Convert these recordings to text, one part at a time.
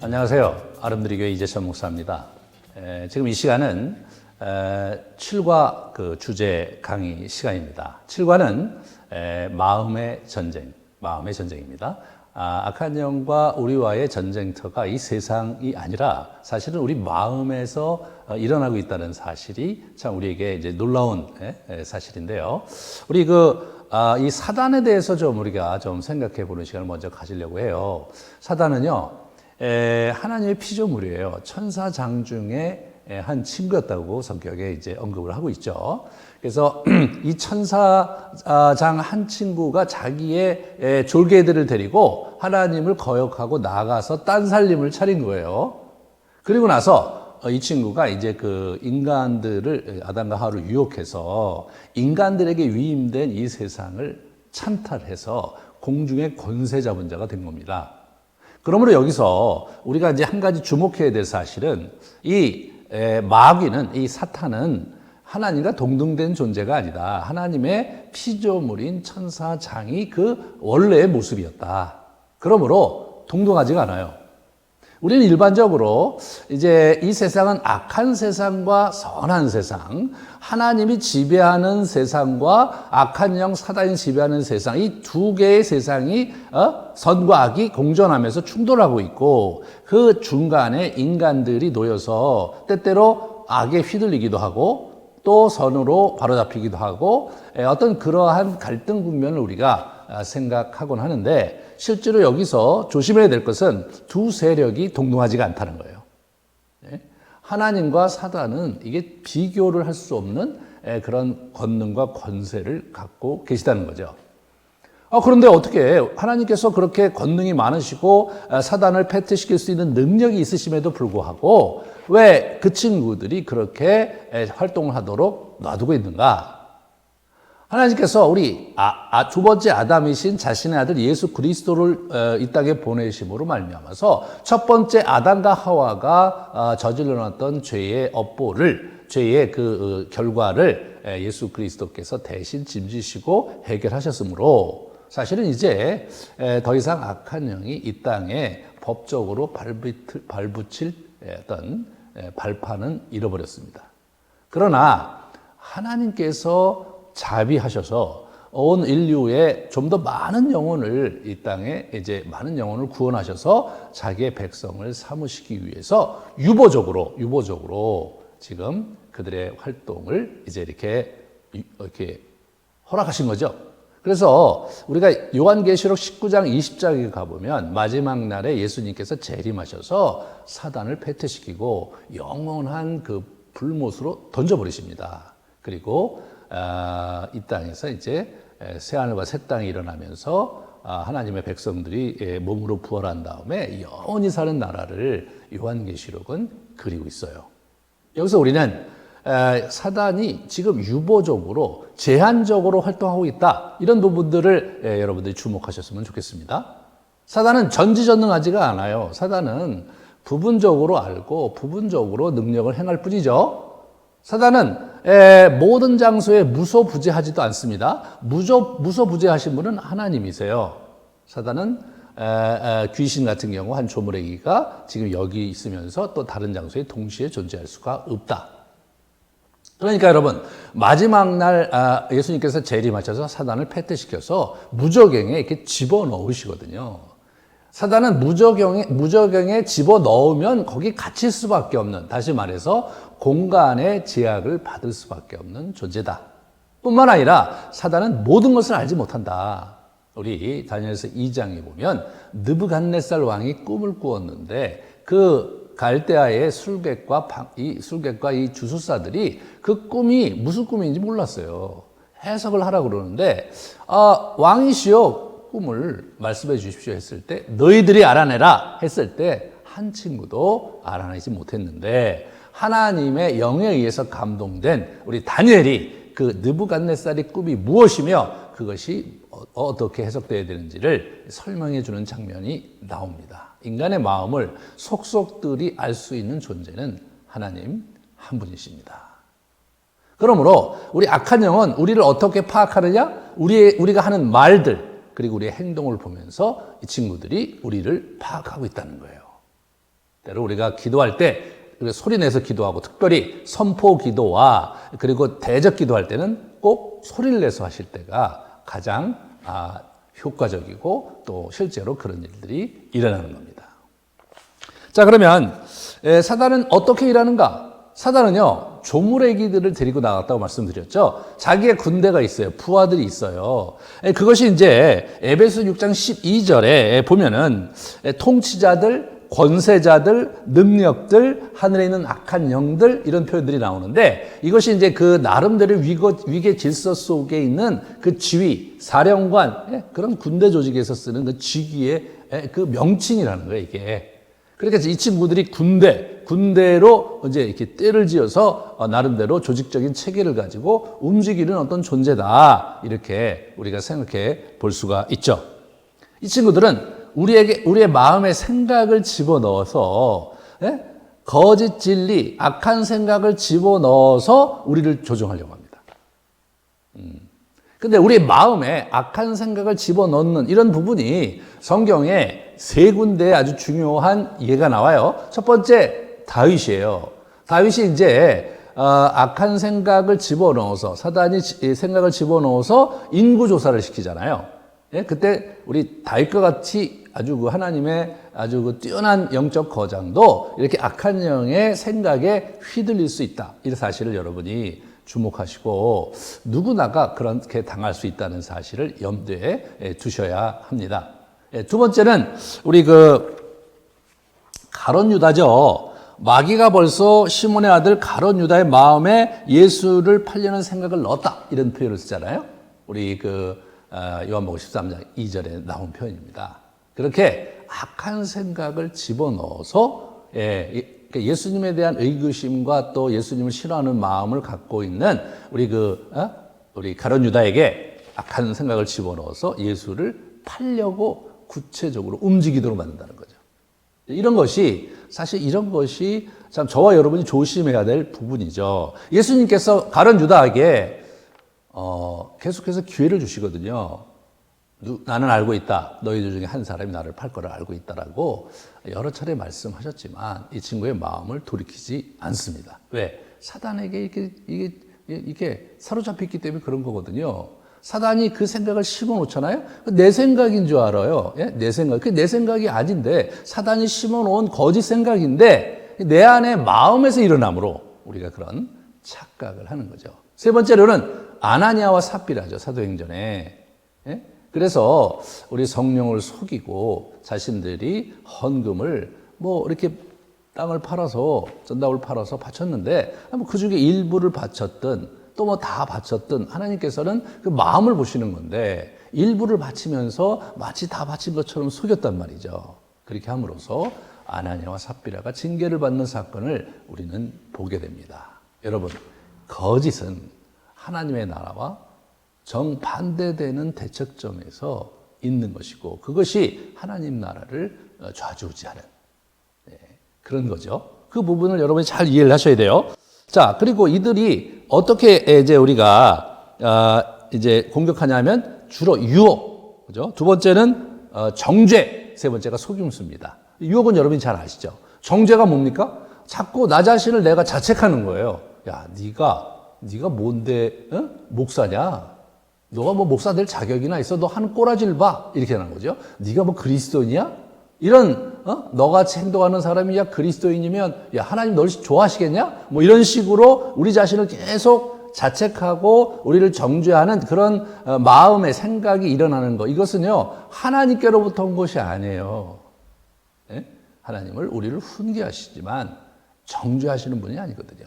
안녕하세요. 아름드리교회 이재천 목사입니다. 지금 이 시간은 7과 그 주제 강의 시간입니다. 7과는 마음의 전쟁입니다. 악한 영과 우리와의 전쟁터가 이 세상이 아니라 사실은 우리 마음에서 일어나고 있다는 사실이 참 우리에게 이제 놀라운 사실인데요. 우리 이 사단에 대해서 좀 우리가 좀 생각해 보는 시간을 먼저 가지려고 해요. 사단은요, 하나님의 피조물이에요. 천사장 중에 한 친구였다고 성경에 이제 언급을 하고 있죠. 그래서 이 천사장 한 친구가 자기의 졸개들을 데리고 하나님을 거역하고 나가서 딴 살림을 차린 거예요. 그리고 나서 이 친구가 이제 그 인간들을 아담과 하와를 유혹해서 인간들에게 위임된 이 세상을 찬탈해서 공중의 권세 잡은 자가 된 겁니다. 그러므로 여기서 우리가 이제 한 가지 주목해야 될 사실은 이 마귀는, 이 사탄은 하나님과 동등된 존재가 아니다. 하나님의 피조물인 천사장이 그 원래의 모습이었다. 그러므로 동등하지가 않아요. 우리는 일반적으로 이제 이 세상은 악한 세상과 선한 세상, 하나님이 지배하는 세상과 악한 영 사단이 지배하는 세상, 이 두 개의 세상이 선과 악이 공존하면서 충돌하고 있고 그 중간에 인간들이 놓여서 때때로 악에 휘둘리기도 하고 또 선으로 바로잡히기도 하고 어떤 그러한 갈등 국면을 우리가 생각하곤 하는데 실제로 여기서 조심해야 될 것은 두 세력이 동등하지가 않다는 거예요. 하나님과 사단은 이게 비교를 할 수 없는 그런 권능과 권세를 갖고 계시다는 거죠. 그런데 어떻게 하나님께서 그렇게 권능이 많으시고 사단을 패퇴시킬 수 있는 능력이 있으심에도 불구하고 왜 그 친구들이 그렇게 활동을 하도록 놔두고 있는가? 하나님께서 우리 두 번째 아담이신 자신의 아들 예수 그리스도를 이 땅에 보내심으로 말미암아서 첫 번째 아담과 하와가 저질러 놨던 죄의 업보를, 죄의 그 결과를 예수 그리스도께서 대신 짐지시고 해결하셨으므로 사실은 이제 더 이상 악한 영이 이 땅에 법적으로 발붙일 어떤 발판은 잃어버렸습니다. 그러나 하나님께서 자비하셔서 온 인류에 좀 더 많은 영혼을 이 땅에 이제 많은 영혼을 구원하셔서 자기의 백성을 삼으시기 위해서 유보적으로 지금 그들의 활동을 이제 이렇게 허락하신 거죠. 그래서 우리가 요한계시록 19장 20장에 가보면 마지막 날에 예수님께서 재림하셔서 사단을 패퇴시키고 영원한 그 불못으로 던져버리십니다. 그리고 이 땅에서 이제 새하늘과 새 땅이 일어나면서 하나님의 백성들이 몸으로 부활한 다음에 영원히 사는 나라를 요한계시록은 그리고 있어요. 여기서 우리는 사단이 지금 유보적으로 제한적으로 활동하고 있다, 이런 부분들을 여러분들이 주목하셨으면 좋겠습니다. 사단은 전지전능하지가 않아요. 사단은 부분적으로 알고 부분적으로 능력을 행할 뿐이죠. 사단은 모든 장소에 무소부재하지도 않습니다. 무소부재하신 분은 하나님이세요. 사단은 귀신 같은 경우 한 조물애기가 지금 여기 있으면서 또 다른 장소에 동시에 존재할 수가 없다. 그러니까 여러분, 마지막 날 예수님께서 재림하셔서 사단을 패퇴시켜서 무저갱에 이렇게 집어넣으시거든요. 사단은 무저갱에 집어넣으면 거기 갇힐 수밖에 없는, 다시 말해서 공간의 제약을 받을 수밖에 없는 존재다. 뿐만 아니라 사단은 모든 것을 알지 못한다. 우리 다니엘서 2장에 보면 느부갓네살 왕이 꿈을 꾸었는데 그 갈대아의 술객과 이 주술사들이 그 꿈이 무슨 꿈인지 몰랐어요. 해석을 하라고 그러는데 왕이시여 꿈을 말씀해 주십시오 했을 때 너희들이 알아내라 했을 때 한 친구도 알아내지 못했는데 하나님의 영에 의해서 감동된 우리 다니엘이 그 느부갓네살의 꿈이 무엇이며 그것이 어떻게 해석되어야 되는지를 설명해 주는 장면이 나옵니다. 인간의 마음을 속속들이 알 수 있는 존재는 하나님 한 분이십니다. 그러므로 우리 악한 영은 우리를 어떻게 파악하느냐? 우리가 하는 말들 그리고 우리의 행동을 보면서 이 친구들이 우리를 파악하고 있다는 거예요. 때로 우리가 기도할 때 소리 내서 기도하고 특별히 선포 기도와 그리고 대적 기도할 때는 꼭 소리를 내서 하실 때가 가장 효과적이고 또 실제로 그런 일들이 일어나는 겁니다. 자, 그러면 사단은 어떻게 일하는가? 사단은요, 조물애기들을 데리고 나갔다고 말씀드렸죠. 자기의 군대가 있어요. 부하들이 있어요. 그것이 이제 에베소 6장 12절에 보면은 통치자들, 권세자들, 능력들, 하늘에 있는 악한 영들 이런 표현들이 나오는데 이것이 이제 그 나름대로 위계 질서 속에 있는 그 지휘, 사령관 그런 군대 조직에서 쓰는 그 직위의 그 명칭이라는 거예요, 이게. 그러니까 이 친구들이 군대로 이제 이렇게 떼를 지어서 나름대로 조직적인 체계를 가지고 움직이는 어떤 존재다. 이렇게 우리가 생각해 볼 수가 있죠. 이 친구들은 우리의 마음의 생각을 집어넣어서 거짓 진리, 악한 생각을 집어넣어서 우리를 조종하려고 합니다. 근데 우리 마음에 악한 생각을 집어넣는 이런 부분이 성경에 세 군데에 아주 중요한 예가 나와요. 첫 번째 다윗이에요. 다윗이 이제 악한 생각을 집어넣어서 사단이 생각을 집어넣어서 인구조사를 시키잖아요. 그때 우리 다윗과 같이 아주 그 하나님의 아주 그 뛰어난 영적 거장도 이렇게 악한 영의 생각에 휘둘릴 수 있다. 이 사실을 여러분이 주목하시고 누구나가 그렇게 당할 수 있다는 사실을 염두에 두셔야 합니다. 두 번째는 우리 가룟 유다죠. 마귀가 벌써 시몬의 아들 가룟 유다의 마음에 예수를 팔려는 생각을 넣었다. 이런 표현을 쓰잖아요. 우리 요한복음 13장 2절에 나온 표현입니다. 그렇게 악한 생각을 집어넣어서 예수님에 대한 의구심과 또 예수님을 싫어하는 마음을 갖고 있는 우리 가룟 유다에게 악한 생각을 집어넣어서 예수를 팔려고 구체적으로 움직이도록 만든다는 거죠. 사실 이런 것이 참 저와 여러분이 조심해야 될 부분이죠. 예수님께서 가룟 유다에게 계속해서 기회를 주시거든요. 나는 알고 있다. 너희들 중에 한 사람이 나를 팔 거를 알고 있다라고 여러 차례 말씀하셨지만 이 친구의 마음을 돌이키지 않습니다. 왜? 사단에게 이게 사로잡혔기 때문에 그런 거거든요. 사단이 그 생각을 심어놓잖아요. 내 생각인 줄 알아요. 내 생각. 그게 내 생각이 아닌데 사단이 심어놓은 거짓 생각인데 내 안에 마음에서 일어나므로 우리가 그런 착각을 하는 거죠. 세 번째로는 아나니아와 삽비라죠. 사도행전에. 그래서 우리 성령을 속이고 자신들이 헌금을 이렇게 땅을 팔아서 전답을 팔아서 바쳤는데 그 중에 일부를 바쳤든 또 다 바쳤든 하나님께서는 그 마음을 보시는 건데 일부를 바치면서 마치 다 바친 것처럼 속였단 말이죠. 그렇게 함으로써 아나니아와 삽비라가 징계를 받는 사건을 우리는 보게 됩니다. 여러분, 거짓은 하나님의 나라와 정반대되는 대척점에서 있는 것이고 그것이 하나님 나라를 좌지우지하는 그런 거죠. 그 부분을 여러분이 잘 이해를 하셔야 돼요. 자, 그리고 이들이 어떻게 이제 우리가 이제 공격하냐면 주로 유혹, 그죠? 두 번째는 정죄, 세 번째가 속임수입니다. 유혹은 여러분이 잘 아시죠? 정죄가 뭡니까? 자꾸 나 자신을 내가 자책하는 거예요. 야, 네가 뭔데 목사냐? 너가 목사 될 자격이나 있어? 너 하는 꼬라지를 봐. 이렇게 하는 거죠. 네가 그리스도인이야? 이런 너같이 행동하는 사람이 그리스도인이면 하나님 널 좋아하시겠냐? 이런 식으로 우리 자신을 계속 자책하고 우리를 정죄하는 그런 마음의 생각이 일어나는 거. 이것은요 하나님께로부터 온 것이 아니에요. 하나님을 우리를 훈계하시지만 정죄하시는 분이 아니거든요.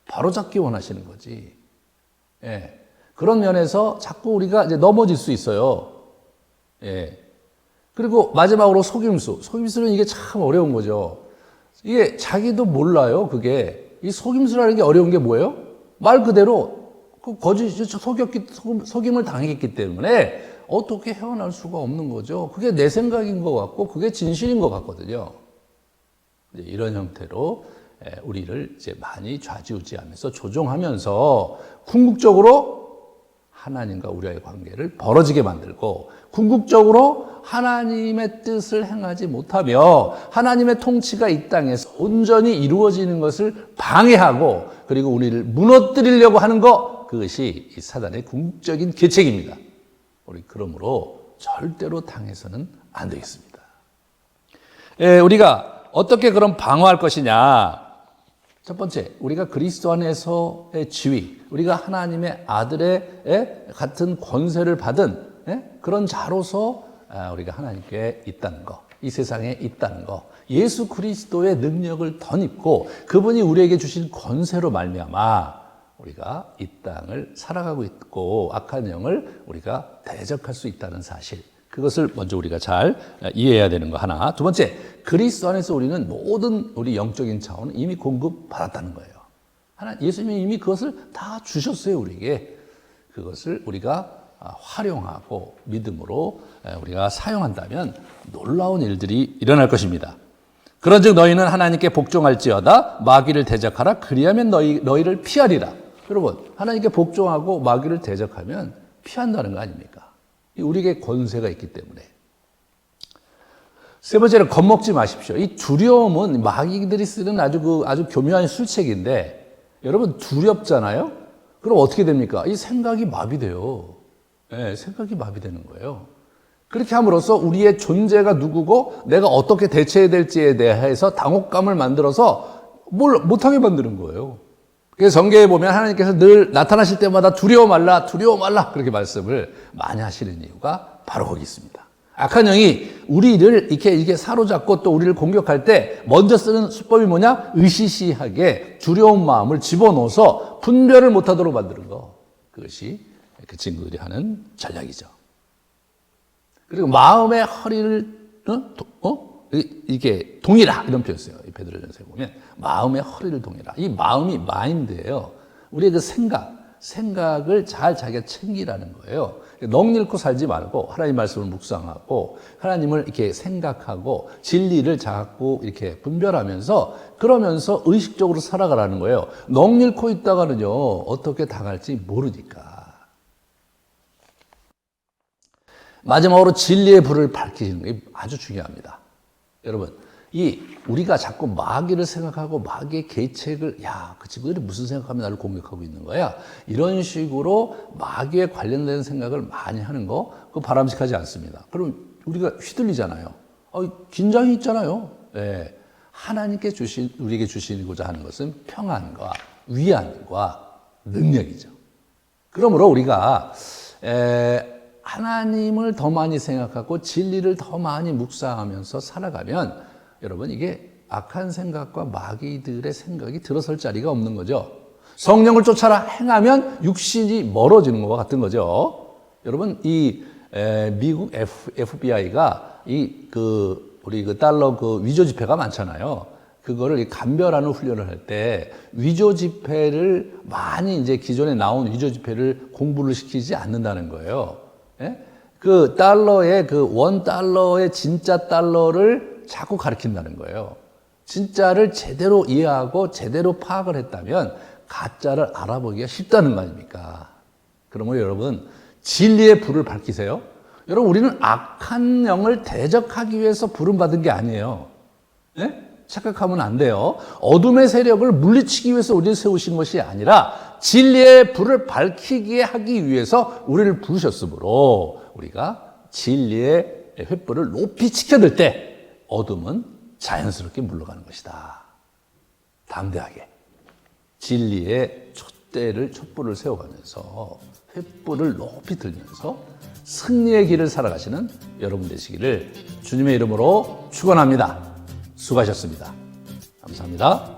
바로잡기 원하시는 거지. 그런 면에서 자꾸 우리가 이제 넘어질 수 있어요. 그리고 마지막으로 속임수. 속임수는 이게 참 어려운 거죠. 이게 자기도 몰라요, 그게. 이 속임수라는 게 어려운 게 뭐예요? 말 그대로 속임을 당했기 때문에 어떻게 헤어날 수가 없는 거죠. 그게 내 생각인 것 같고 그게 진실인 것 같거든요. 이런 형태로 우리를 이제 많이 좌지우지하면서 조종하면서 궁극적으로 하나님과 우리와의 관계를 벌어지게 만들고, 궁극적으로 하나님의 뜻을 행하지 못하며 하나님의 통치가 이 땅에서 온전히 이루어지는 것을 방해하고, 그리고 우리를 무너뜨리려고 하는 것, 그것이 이 사단의 궁극적인 계책입니다. 우리 그러므로 절대로 당해서는 안 되겠습니다. 우리가 어떻게 그럼 방어할 것이냐? 첫 번째, 우리가 그리스도 안에서의 지위, 우리가 하나님의 아들의 같은 권세를 받은 그런 자로서 우리가 하나님께 있다는 것, 이 세상에 있다는 것, 예수 그리스도의 능력을 덧입고 그분이 우리에게 주신 권세로 말미암아 우리가 이 땅을 살아가고 있고 악한 영을 우리가 대적할 수 있다는 사실, 그것을 먼저 우리가 잘 이해해야 되는 거 하나. 두 번째, 그리스도 안에서 우리는 모든 우리 영적인 차원은 이미 공급받았다는 거예요. 예수님이 이미 그것을 다 주셨어요, 우리에게. 그것을 우리가 활용하고 믿음으로 우리가 사용한다면 놀라운 일들이 일어날 것입니다. 그런즉 너희는 하나님께 복종할지어다 마귀를 대적하라 그리하면 너희를 피하리라. 여러분, 하나님께 복종하고 마귀를 대적하면 피한다는 거 아닙니까? 우리에게 권세가 있기 때문에. 세 번째는 겁먹지 마십시오. 이 두려움은 마귀들이 쓰는 아주 교묘한 술책인데, 여러분 두렵잖아요? 그럼 어떻게 됩니까? 이 생각이 마비돼요. 생각이 마비되는 거예요. 그렇게 함으로써 우리의 존재가 누구고 내가 어떻게 대처해야 될지에 대해서 당혹감을 만들어서 뭘 못하게 만드는 거예요. 그래서 성경에 보면 하나님께서 늘 나타나실 때마다 두려워 말라 그렇게 말씀을 많이 하시는 이유가 바로 거기 있습니다. 악한 영이 우리를 이렇게 사로잡고 또 우리를 공격할 때 먼저 쓰는 수법이 뭐냐? 으시시하게 두려운 마음을 집어넣어서 분별을 못하도록 만드는 거. 그것이 그 친구들이 하는 전략이죠. 그리고 마음의 허리를 이게 동이라 이런 표현 써요. 베드로전서에 보면 마음의 허리를 동이라. 이 마음이 마인드예요. 우리의 그 생각을 잘 자기가 챙기라는 거예요. 넋 잃고 살지 말고 하나님 말씀을 묵상하고 하나님을 이렇게 생각하고 진리를 자꾸 이렇게 분별하면서 그러면서 의식적으로 살아가라는 거예요. 넋 잃고 있다가는요 어떻게 당할지 모르니까. 마지막으로 진리의 불을 밝히시는 게 아주 중요합니다. 여러분, 우리가 자꾸 마귀를 생각하고 마귀의 계책을, 그 친구들이 무슨 생각하면 나를 공격하고 있는 거야? 이런 식으로 마귀에 관련된 생각을 많이 하는 거, 그거 바람직하지 않습니다. 그럼 우리가 휘둘리잖아요. 긴장이 있잖아요. 하나님께 우리에게 주시고자 하는 것은 평안과 위안과 능력이죠. 그러므로 우리가, 하나님을 더 많이 생각하고 진리를 더 많이 묵상하면서 살아가면 여러분 이게 악한 생각과 마귀들의 생각이 들어설 자리가 없는 거죠. 성령을 쫓아라 행하면 육신이 멀어지는 것과 같은 거죠. 여러분 미국 FBI가 우리 달러 위조 지폐가 많잖아요. 그거를 감별하는 훈련을 할 때 위조 지폐를 많이 이제 기존에 나온 위조 지폐를 공부를 시키지 않는다는 거예요. 그 달러의 원 달러의 진짜 달러를 자꾸 가르친다는 거예요. 진짜를 제대로 이해하고 제대로 파악을 했다면 가짜를 알아보기가 쉽다는 거 아닙니까? 그러면 여러분 진리의 불을 밝히세요. 여러분 우리는 악한 영을 대적하기 위해서 부름받은 게 아니에요. 착각하면 안 돼요. 어둠의 세력을 물리치기 위해서 우리를 세우신 것이 아니라 진리의 불을 밝히게 하기 위해서 우리를 부르셨으므로 우리가 진리의 횃불을 높이 치켜들 때 어둠은 자연스럽게 물러가는 것이다. 담대하게 진리의 촛불을 세워가면서 횃불을 높이 들면서 승리의 길을 살아가시는 여러분 되시기를 주님의 이름으로 축원합니다. 수고하셨습니다. 감사합니다.